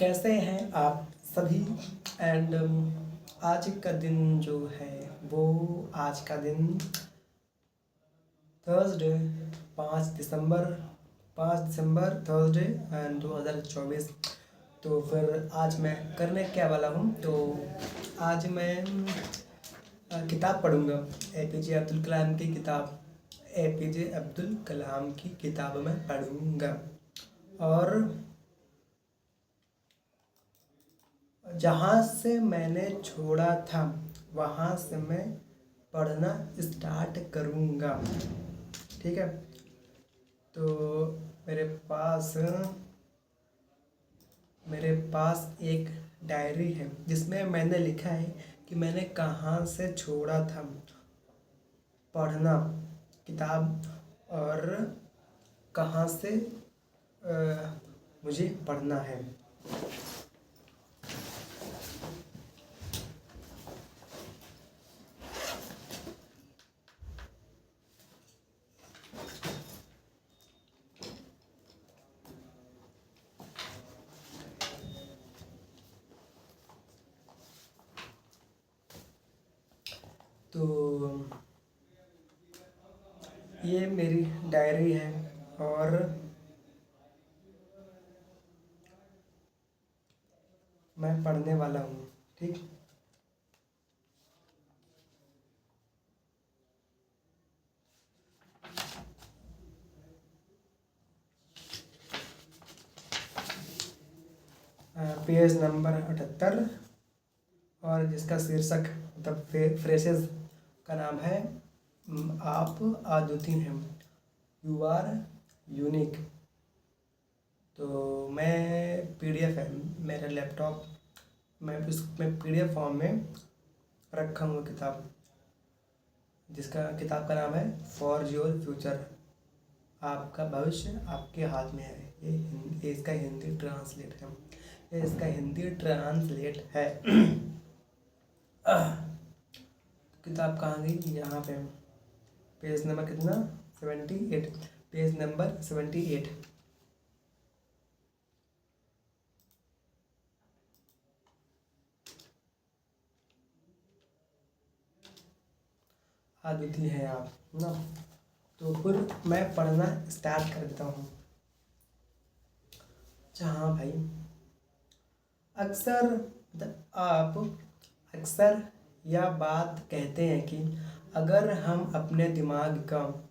कैसे हैं आप सभी। एंड आज का दिन जो है वो आज का दिन Thursday 5 December 5 December Thursday and 2024। तो फिर आज मैं करने क्या वाला हूँ, तो आज मैं किताब पढ़ूँगा। एपीजे अब्दुल कलाम की किताब एपीजे अब्दुल कलाम की किताब मैं पढ़ूँगा। और जहाँ से मैंने छोड़ा था वहाँ से मैं पढ़ना स्टार्ट करूँगा। ठीक है, तो मेरे पास एक डायरी है जिसमें मैंने लिखा है कि मैंने कहाँ से छोड़ा था पढ़ना किताब और कहाँ से मुझे पढ़ना है। तो ये मेरी डायरी है और मैं पढ़ने वाला हूँ। ठीक, पेज नंबर 78 और जिसका शीर्षक द फ्रेसेस का नाम है आप अद्वितीय हैं, यू आर यूनिक। तो मैं पीडीएफ है मेरा लैपटॉप, मैं उसमें पीडीएफ फॉर्म में रखा हूँ किताब, जिसका किताब का नाम है फॉर योर फ्यूचर, आपका भविष्य आपके हाथ में है। ये इसका हिंदी ट्रांसलेट है, ये इसका हिंदी ट्रांसलेट है। किताब कहाँ गई, यहाँ पे पेज नंबर कितना 78, पेज नंबर 78। अद्वितीय है आप ना। तो फिर मैं पढ़ना स्टार्ट कर देता हूँ। हाँ भाई, आप अक्सर यह बात कहते हैं कि अगर हम अपने दिमाग का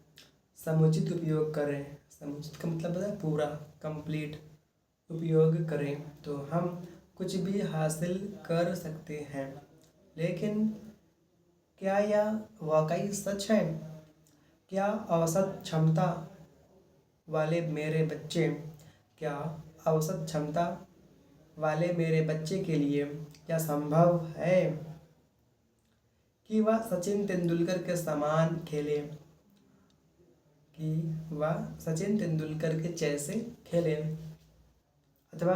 समुचित उपयोग करें, समुचित का मतलब है पूरा, कंप्लीट उपयोग करें तो हम कुछ भी हासिल कर सकते हैं। लेकिन क्या यह वाकई सच है? क्या औसत क्षमता वाले मेरे बच्चे क्या औसत क्षमता वाले मेरे बच्चे के लिए क्या संभव है कि वह सचिन तेंदुलकर के समान खेले, कि वह सचिन तेंदुलकर के जैसे खेले, अथवा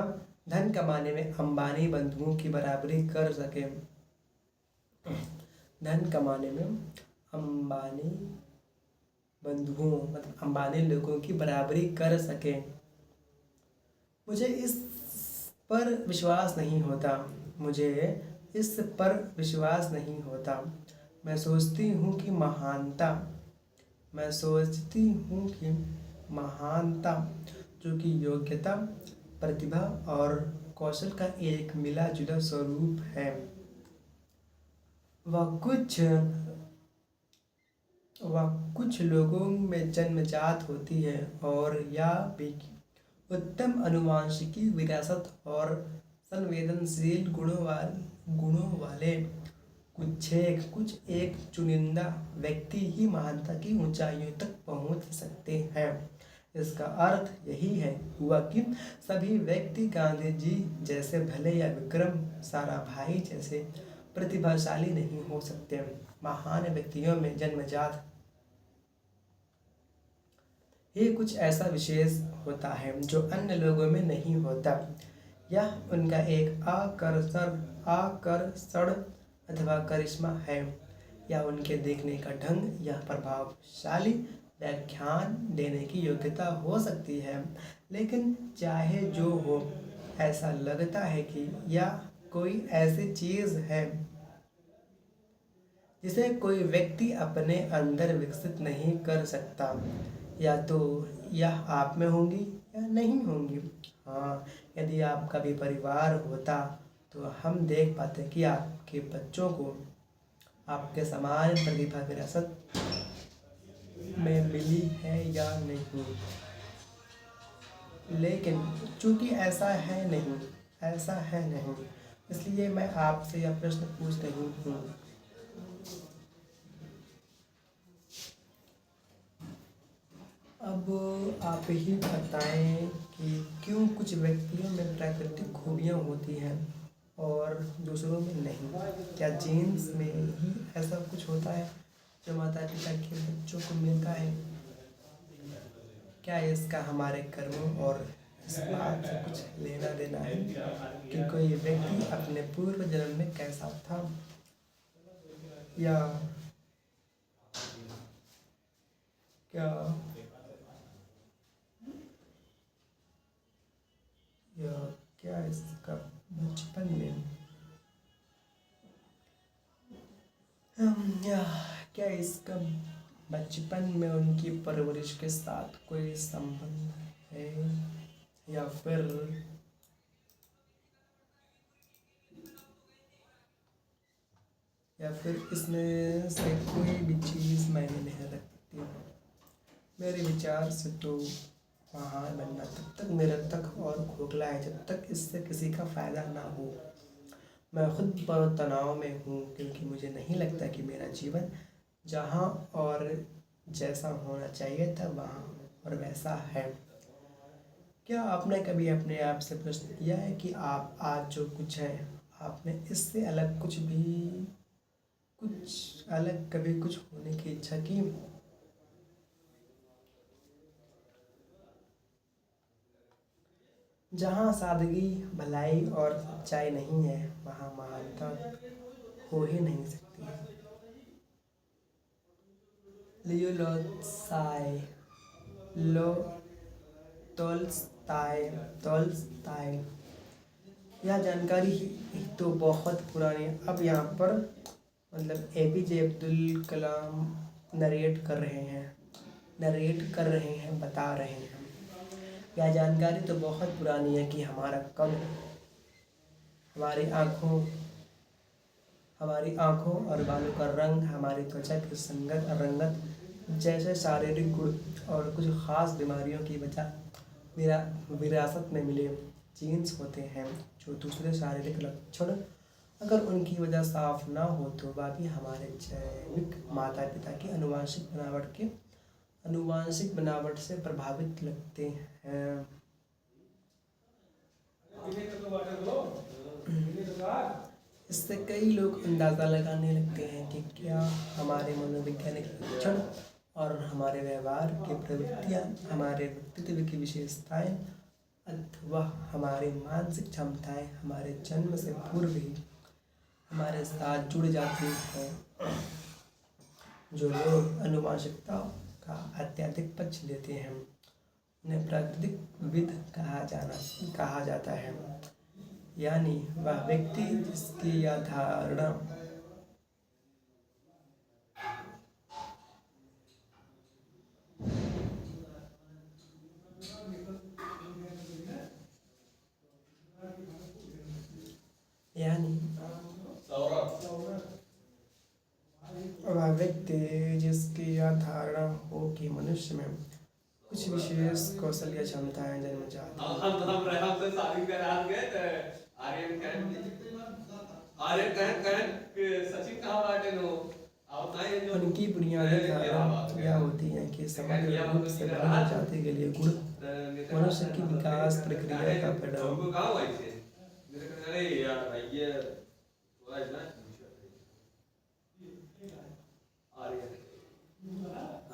धन कमाने में अंबानी बंधुओं की बराबरी कर सके। धन कमाने में अंबानी बंधुओं मतलब अंबानी लोगों की बराबरी कर सके। मुझे इस पर विश्वास नहीं होता, मुझे इस पर विश्वास नहीं होता। मैं सोचती हूँ कि महानता जो कि योग्यता, प्रतिभा और कौशल का एक मिला जुला स्वरूप है। वह कुछ लोगों में जन्मजात होती है और या भी उत्तम अनुवांशिकी विरासत और संवेदनशील गुणों वाले कुछ एक चुनिंदा व्यक्ति ही महानता की ऊंचाइयों तक पहुंच सकते हैं। इसका अर्थ यही है हुआ कि सभी व्यक्ति गांधी जी जैसे भले या विक्रम साराभाई जैसे प्रतिभाशाली नहीं हो सकते। महान व्यक्तियों में जन्मजात ही कुछ ऐसा विशेष होता है जो अन्य लोगों में नहीं होता। यह उनका एक आकर्षण अथवा करिश्मा है, या उनके देखने का ढंग, या प्रभावशाली व्याख्यान देने की योग्यता हो सकती है। लेकिन चाहे जो हो, ऐसा लगता है कि यह कोई ऐसी चीज़ है जिसे कोई व्यक्ति अपने अंदर विकसित नहीं कर सकता। या तो यह आप में होंगी या नहीं होंगी। हाँ, यदि आपका भी परिवार होता तो हम देख पाते कि आपके बच्चों को आपके समान प्रतिभा विरासत में मिली है या नहीं। लेकिन चूंकि ऐसा है नहीं, इसलिए मैं आपसे यह प्रश्न पूछ रही हूँ। अब आप ही बताएं कि क्यों कुछ व्यक्तियों में प्राकृतिक खूबियाँ होती हैं और दूसरों में नहीं। क्या जीन्स में ही ऐसा कुछ होता है जो माता पिता के बच्चों को मिलता है? क्या इसका हमारे कर्मों और इस बात से कुछ लेना देना है कि कोई व्यक्ति अपने पूर्व जन्म में कैसा था, या क्या या क्या इसका बचपन में या क्या इसका बचपन में उनकी परवरिश के साथ कोई संबंध है, या फिर इसमें से कोई भी चीज़ मायने नहीं रखती। मेरे विचार से तो महान बनना तब तक निरर्थक और खोखला है जब तक इससे किसी का फ़ायदा ना हो। मैं खुद बहुत तनाव में हूँ क्योंकि मुझे नहीं लगता कि मेरा जीवन जहाँ और जैसा होना चाहिए था वहाँ और वैसा है। क्या आपने कभी अपने आप से प्रश्न किया है कि आप आज जो कुछ है, आपने इससे अलग कभी कुछ होने की इच्छा की? जहाँ सादगी, भलाई और सच्चाई नहीं है वहाँ महानता हो ही नहीं सकती। लियो लोत्साय लो तोल्स्ताय यह जानकारी ही तो बहुत पुरानी है। अब यहाँ पर मतलब एपीजे अब्दुल कलाम नरेट कर रहे हैं, बता रहे हैं। यह जानकारी तो बहुत पुरानी है कि हमारा कद, हमारी आँखों और बालों का रंग, हमारी त्वचा की संगत और रंगत जैसे शारीरिक गुण और कुछ खास बीमारियों की वजह विरासत में मिले जीन्स होते हैं। जो दूसरे शारीरिक लक्षण अगर उनकी वजह साफ ना हो तो वह भी हमारे जैविक माता पिता की अनुवांशिक बनावट से प्रभावित लगते हैं। इससे कई लोग अंदाज़ा लगाने लगते हैं कि क्या हमारे मनोवैज्ञानिक लक्षण और हमारे व्यवहार की प्रवृत्तियाँ हमारे व्यक्तित्व की विशेषताएं अथवा हमारी मानसिक क्षमताएं हमारे जन्म से पूर्व ही हमारे साथ जुड़ जाती हैं। जो लोग आनुवंशिकता का अत्यधिक पक्ष लेते हैं उन्हें प्राकृतिक विद कहा जाता है, यानी वह व्यक्ति जिसकी यह धारणा हो कि मनुष्य में कुछ विशेष कौशल या क्षमताएं जन्मजात उनकी बुनियादी धारणा यह होती है कि समग्र रूप से मानव जाति के लिए गुण मनुष्य की विकास प्रक्रिया का परिणाम।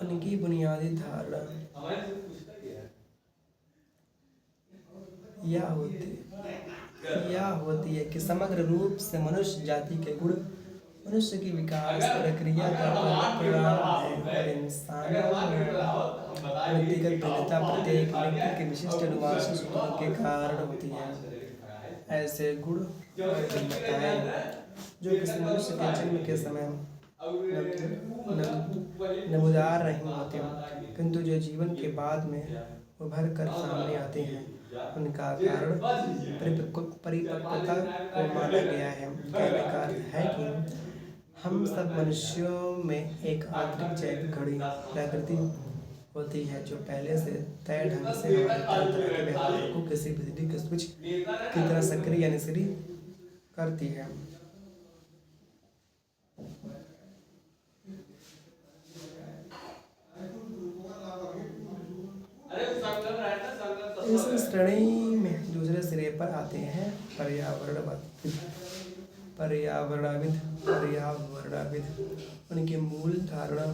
उनकी बुनियादी धारणा यह होती है कि समग्र रूप से मनुष्य जाति के गुण मनुष्य की विकास प्रक्रिया का परिणाम है और इंसानों में व्यक्तिगत भिन्नता प्रत्येक व्यक्ति के विशिष्ट अनुवांशिक सूत्रों के कारण होती है। ऐसे गुण और हिम्मताएं जो किसी मनुष्य के जन्म के समय नमूदार नहीं होते, किंतु जो जीवन के बाद में उभर कर सामने आते हैं, उनका कारण परिपक्वता को माना गया है। कहने का अर्थ है कि हम सब मनुष्यों में एक आंतरिक जैविक घड़ी प्रकृति होती है, जो पहले से तय ढंग से हमारे तरह तरह के व्यवहार को किसी बिजली के स्विच की तरह सक्रिय या निष्क्रिय करती है। इस श्रेणी में दूसरे सिरे पर आते हैं पर्यावरणविद। उनकी मूल धारणा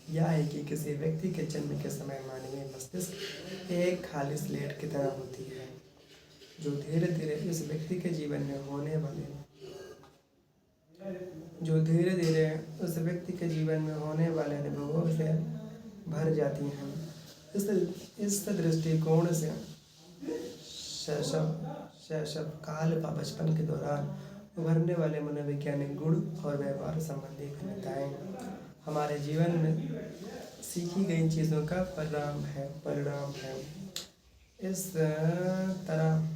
यह है कि किसी व्यक्ति के जन्म के समय मानवीय मस्तिष्क एक खाली स्लेट की तरह होती है, जो धीरे धीरे उस व्यक्ति के जीवन में होने वाले अनुभवों से भर जाती हैं। इस दृष्टिकोण से शैशव काल व बचपन के दौरान उभरने वाले मनोवैज्ञानिक गुण और व्यवहार संबंधी भिन्नताएं हमारे जीवन में सीखी गई चीज़ों का परिणाम है। इस तरह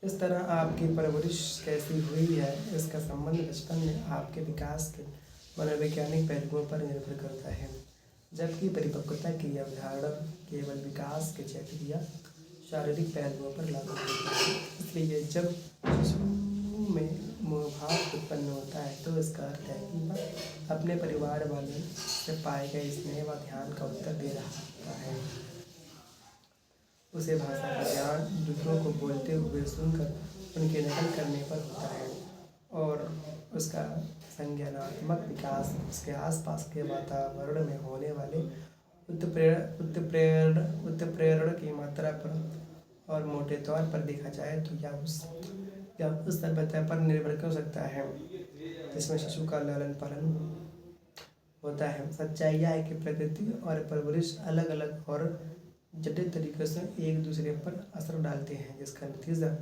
इस तरह आपकी परवरिश कैसी हुई है, इसका संबंध बचपन में आपके विकास के मनोवैज्ञानिक पहलुओं पर निर्भर करता है, जबकि परिपक्वता की अवधारणा केवल विकास के जैविक या शारीरिक पहलुओं पर लागू होती है। इसलिए जब शिशु में मोहभाव उत्पन्न होता है, तो इसका अर्थ है कि वह अपने परिवार वाले से पाए गए स्नेह व ध्यान का उत्तर दे रहा होता है। उसे भाषा का ज्ञान दूसरों को बोलते हुए सुनकर उनके नकल करने पर होता है, और उसका संज्ञानात्मक विकास उसके आसपास के वातावरण में होने वाले उत्प्रेरण की मात्रा पर और मोटे तौर पर देखा जाए तो यह उस सभ्यता पर निर्भर कर सकता है जिसमें शिशु का लालन पालन होता है। सच्चाई यह है कि प्रकृति और परवरिश अलग अलग और जटिल तरीके से एक दूसरे पर असर डालते हैं, जिसका नतीजा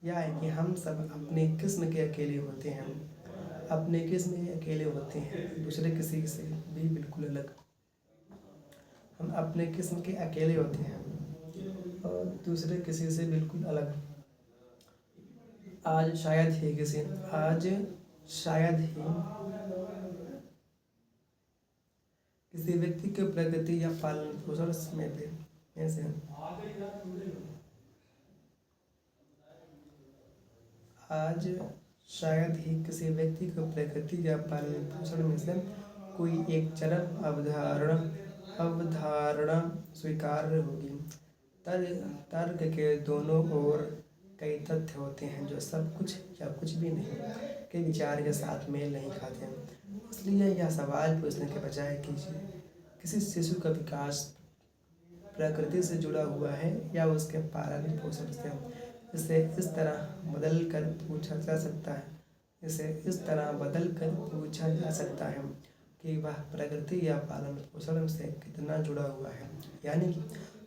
यह है कि हम सब अपने किस्म के अकेले होते हैं, दूसरे किसी से भी बिल्कुल अलग। हम अपने किस्म के अकेले होते हैं और दूसरे किसी से बिल्कुल अलग। आज शायद ही किसी व्यक्ति के प्रगति या पालन पोषण में से आज शायद ही किसी व्यक्ति को प्रकृति या पालन पोषण में से कोई एक चरम अवधारणा स्वीकार्य होगी। तर्क के दोनों ओर कई तथ्य होते हैं जो सब कुछ या कुछ भी नहीं के विचार के साथ मेल नहीं खाते। इसलिए यह सवाल पूछने के बजाय कि किसी शिशु का विकास प्रकृति से जुड़ा हुआ है या उसके पालन पोषण से, इसे इस तरह बदल कर पूछा जा सकता है कि वह प्रकृति या पालन पोषण से कितना जुड़ा हुआ है। यानी कि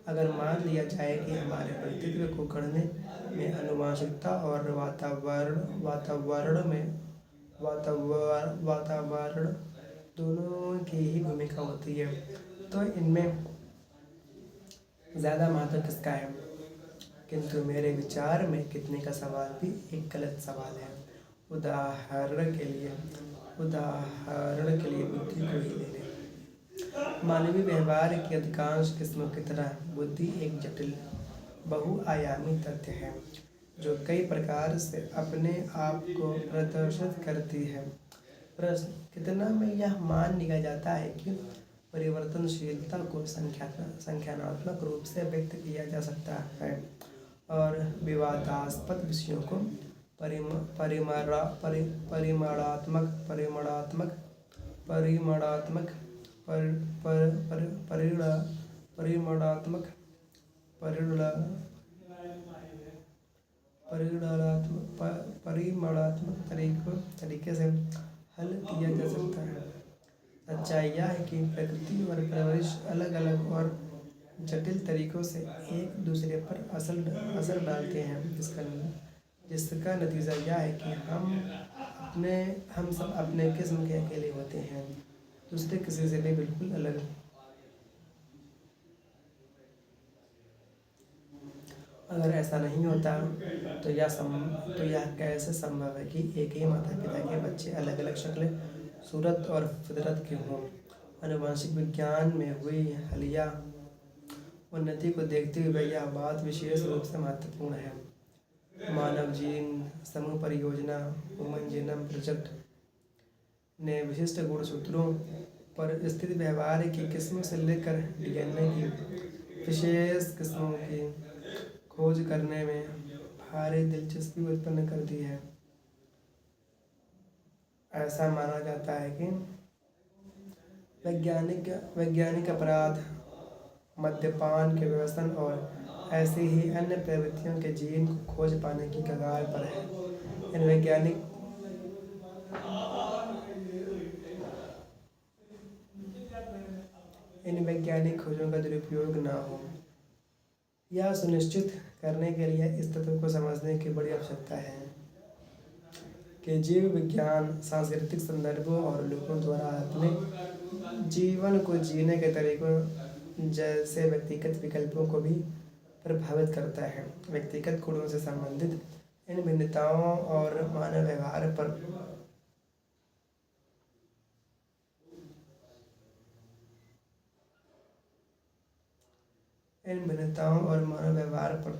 अगर मान लिया जाए कि हमारे व्यक्तित्व को गढ़ने में आनुवंशिकता और वातावरण दोनों की ही भूमिका होती है, तो इनमें ज़्यादा महत्व किसका है? किंतु मेरे विचार में कितने का सवाल भी एक गलत सवाल है। उदाहरण के लिए बुद्धि को ही ले लें। मानवीय व्यवहार की अधिकांश किस्मों की तरह बुद्धि एक जटिल बहुआयामी तथ्य है जो कई प्रकार से अपने आप को प्रदर्शित करती है। प्रश्न: कितना में यह मान लिया जाता है कि परिवर्तनशीलता को संख्यात्मक रूप से व्यक्त किया जा सकता है और विवादास्पद विषयों को परिमाणात्मक तरीके से हल किया जा सकता है। सच्चाई यह है कि प्रकृति और परवरिश अलग अलग और जटिल तरीकों से एक दूसरे पर असर डालते हैं, जिसका नतीजा यह है कि हम सब अपने किस्म के अकेले होते हैं, दूसरे किसी से भी बिल्कुल अलग। अगर ऐसा नहीं होता तो यह कैसे संभव है कि एक ही माता पिता के बच्चे अलग अलग शक्ल, सूरत और फितरत के हों। आनुवंशिक विज्ञान में हुई हालिया उन्नति को देखते हुए यह बात विशेष रूप से महत्वपूर्ण है। मानव जीन समूह परियोजना ह्यूमन जीनोम प्रोजेक्ट ने विशिष्ट गुणसूत्रों पर स्थित व्यवहार की किस्मों से लेकर डीएनए की विशेष किस्मों की खोज करने में भारी दिलचस्पी उत्पन्न कर दी है। ऐसा माना जाता है कि वैज्ञानिक अपराध, मद्यपान के व्यसन और ऐसी ही अन्य प्रवृत्तियों के जीन को खोज पाने की कगार पर है। इन वैज्ञानिक खोजों का दुरुपयोग न हो, यह सुनिश्चित करने के लिए इस तत्व को समझने की बड़ी आवश्यकता है कि जीव विज्ञान सांस्कृतिक संदर्भों और लोगों द्वारा अपने जीवन को जीने के तरीकों जैसे व्यक्तिगत विकल्पों को भी प्रभावित करता है। व्यक्तिगत गुणों से संबंधित इन भिन्नताओं और मानव व्यवहार पर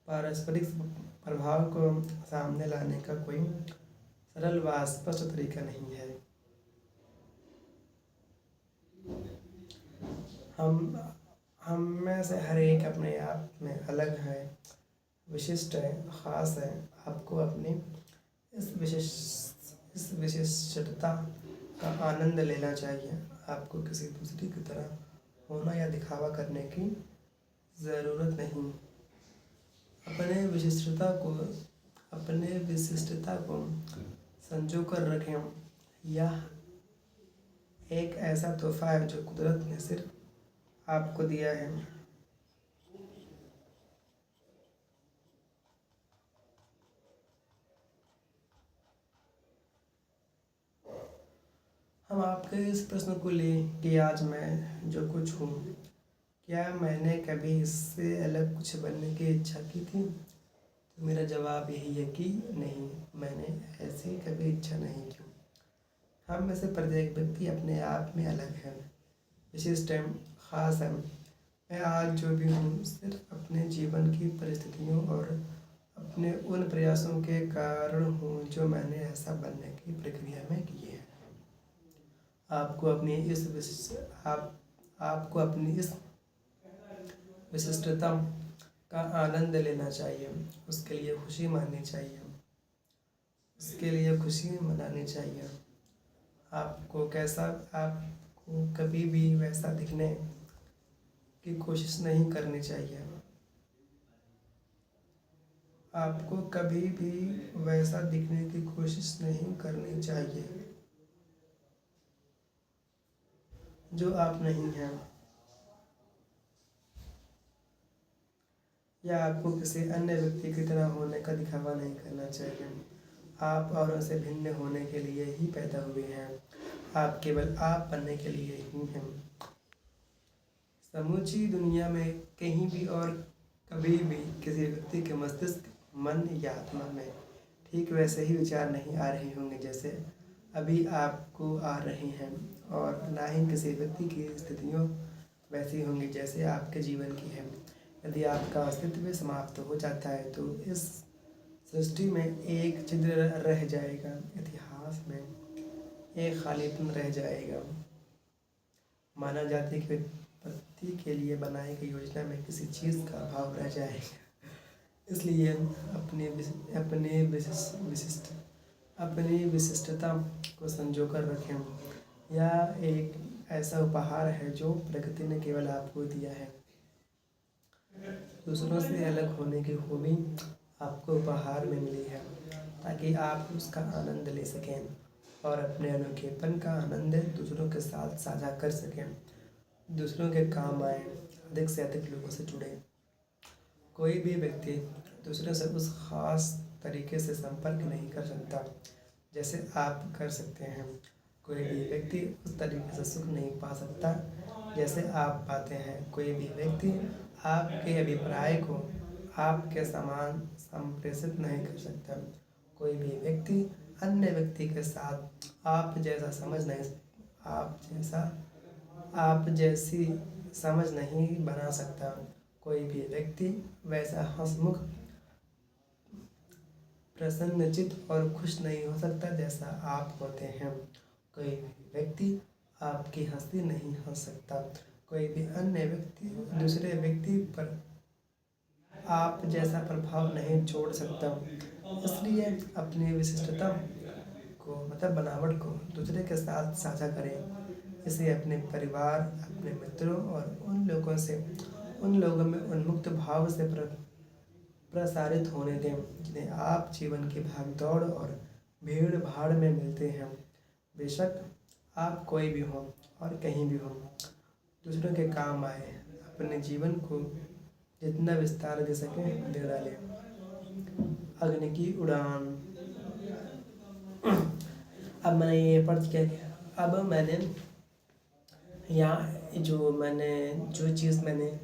पारस्परिक प्रभाव को सामने लाने का कोई सरल व स्पष्ट तरीका नहीं है। हम में से हर एक अपने आप में अलग है, विशिष्ट है, ख़ास है। आपको अपनी इस विशिष्टता का आनंद लेना चाहिए। आपको किसी दूसरे की तरह होना या दिखावा करने की ज़रूरत नहीं। अपने विशिष्टता को संजो कर रखें। यह एक ऐसा तोहफा है जो कुदरत ने सिर्फ आपको दिया है। हम आपके इस प्रश्न को ले कि आज मैं जो कुछ हूँ, क्या मैंने कभी इससे अलग कुछ बनने की इच्छा की थी? तो मेरा जवाब यही है कि नहीं, मैंने ऐसी कभी इच्छा नहीं की। हम में से प्रत्येक व्यक्ति अपने आप में अलग है, विशिष्ट है, ख़ास है। मैं आज जो भी हूँ सिर्फ अपने जीवन की परिस्थितियों और अपने उन प्रयासों के कारण हूँ जो मैंने ऐसा बनने की प्रक्रिया में किए हैं। आपको अपनी इस विशिष्टता का आनंद लेना चाहिए, उसके लिए खुशी माननी चाहिए, उसके लिए खुशी मनानी चाहिए। आपको कभी भी वैसा दिखने की कोशिश नहीं करनी चाहिए। आपको कभी भी वैसा दिखने की कोशिश नहीं करनी चाहिए जो आप नहीं हैं, या आपको किसी अन्य व्यक्ति की तरह होने का दिखावा नहीं करना चाहिए। आप औरों से भिन्न होने के लिए ही पैदा हुए हैं। आप केवल आप बनने के लिए ही हैं। समूची दुनिया में कहीं भी और कभी भी किसी व्यक्ति के मस्तिष्क, मन या आत्मा में ठीक वैसे ही विचार नहीं आ रहे होंगे जैसे अभी आपको आ रहे हैं, और ना ही किसी व्यक्ति की स्थितियों वैसी होंगी जैसे आपके जीवन की है। यदि आपका अस्तित्व समाप्त हो जाता है तो इस सृष्टि में एक छिद्र रह जाएगा, इतिहास में एक खालीपन रह जाएगा। मानव जाति की उत्पत्ति के लिए बनाई गई योजना में किसी चीज़ का अभाव रह जाएगा। इसलिए अपनी विशिष्टता को संजो कर रखें। यह एक ऐसा उपहार है जो प्रकृति ने केवल आपको दिया है। दूसरों से अलग होने की खूबी आपको उपहार में मिली है, ताकि आप उसका आनंद ले सकें और अपने अनोखेपन का आनंद दूसरों के साथ साझा कर सकें, दूसरों के काम आए, अधिक से अधिक लोगों से जुड़ें। कोई भी व्यक्ति दूसरों से उस खास तरीके से संपर्क नहीं कर सकता जैसे आप कर सकते हैं। कोई भी व्यक्ति उस तरीके से सुख नहीं पा सकता जैसे आप पाते हैं। कोई भी व्यक्ति आपके अभिप्राय को आपके समान संप्रेषित नहीं कर सकता। कोई भी व्यक्ति अन्य व्यक्ति के साथ आप जैसी समझ नहीं बना सकता। कोई भी व्यक्ति वैसा हंसमुख, प्रसन्नचित्त और खुश नहीं हो सकता जैसा आप होते हैं। कोई भी व्यक्ति आपकी हंसी नहीं हंस सकता। कोई भी अन्य व्यक्ति दूसरे व्यक्ति पर आप जैसा प्रभाव नहीं छोड़ सकता। इसलिए अपनी विशिष्टता को बनावट को दूसरे के साथ साझा करें। इसे अपने परिवार, अपने मित्रों और उन लोगों में उन्मुक्त भाव से प्रसारित होने दें जिन्हें आप जीवन की भागदौड़ और भीड़ भाड़ में मिलते हैं। बेशक आप कोई भी हो और कहीं भी हो, दूसरों के काम आए। अपने जीवन को जितना विस्तार दे सके दे डालें। अग्नि की उड़ान। अब मैंने ये पढ़ किया। अब मैंने यहाँ जो चीज़ मैंने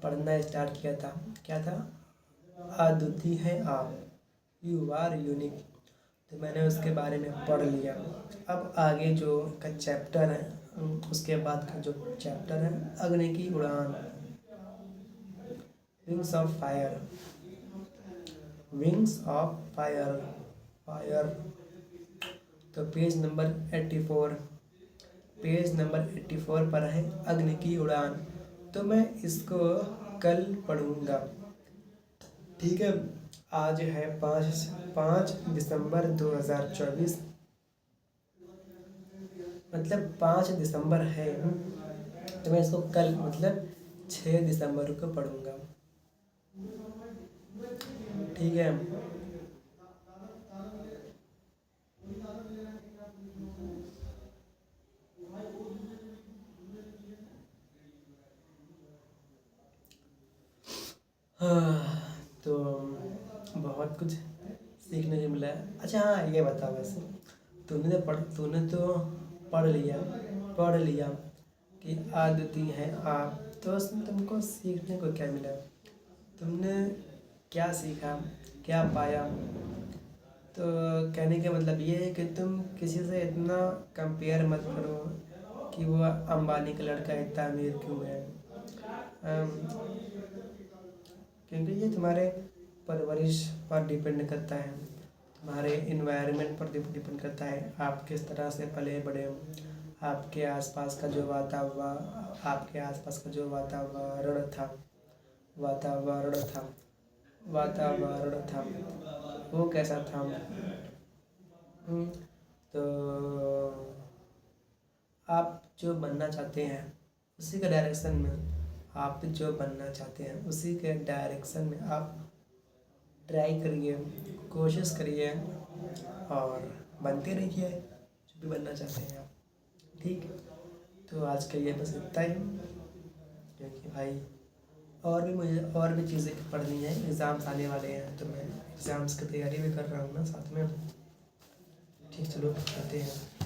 पढ़ना स्टार्ट किया था, क्या था? अद्वितीय है आप, यू आर यूनिक। तो मैंने उसके बारे में पढ़ लिया। अब आगे जो का चैप्टर है, उसके बाद का जो चैप्टर है, अग्नि की उड़ान, wings of fire. Wings of fire. तो पेज नंबर 84 पर है अग्नि की उड़ान। तो मैं इसको कल पढ़ूंगा, ठीक है। आज है 5 दिसंबर 2024, मतलब 5 दिसंबर है। तो मैं इसको कल 6 दिसंबर को पढ़ूंगा, ठीक है। तो बहुत कुछ सीखने को मिला है। अच्छा हाँ, ये बता, वैसे तूने तो पढ़ लिया कि अद्वितीय है आप, तो उसमें तुमको सीखने को क्या मिला? तुमने क्या सीखा, क्या पाया? तो कहने का मतलब ये है कि तुम किसी से इतना कंपेयर मत करो कि वो अंबानी का लड़का इतना अमीर क्यों है, क्योंकि ये तुम्हारे परवरिश पर डिपेंड करता है, तुम्हारे इन्वायरमेंट पर डिपेंड करता है। आप किस तरह से पले बड़े हो, आपके आसपास का जो वातावरण था वो कैसा था। तो आप जो बनना चाहते हैं उसी के डायरेक्शन में आप ट्राई करिए, कोशिश करिए और बनते रहिए जो भी बनना चाहते हैं आप, ठीक। तो आज के लिए बस इतना ही, क्योंकि भाई और भी चीज़ें पढ़नी है, एग्ज़ाम्स आने वाले हैं, तो मैं एग्ज़ाम्स की तैयारी भी कर रहा हूँ ना साथ में, ठीक। चलो करते हैं।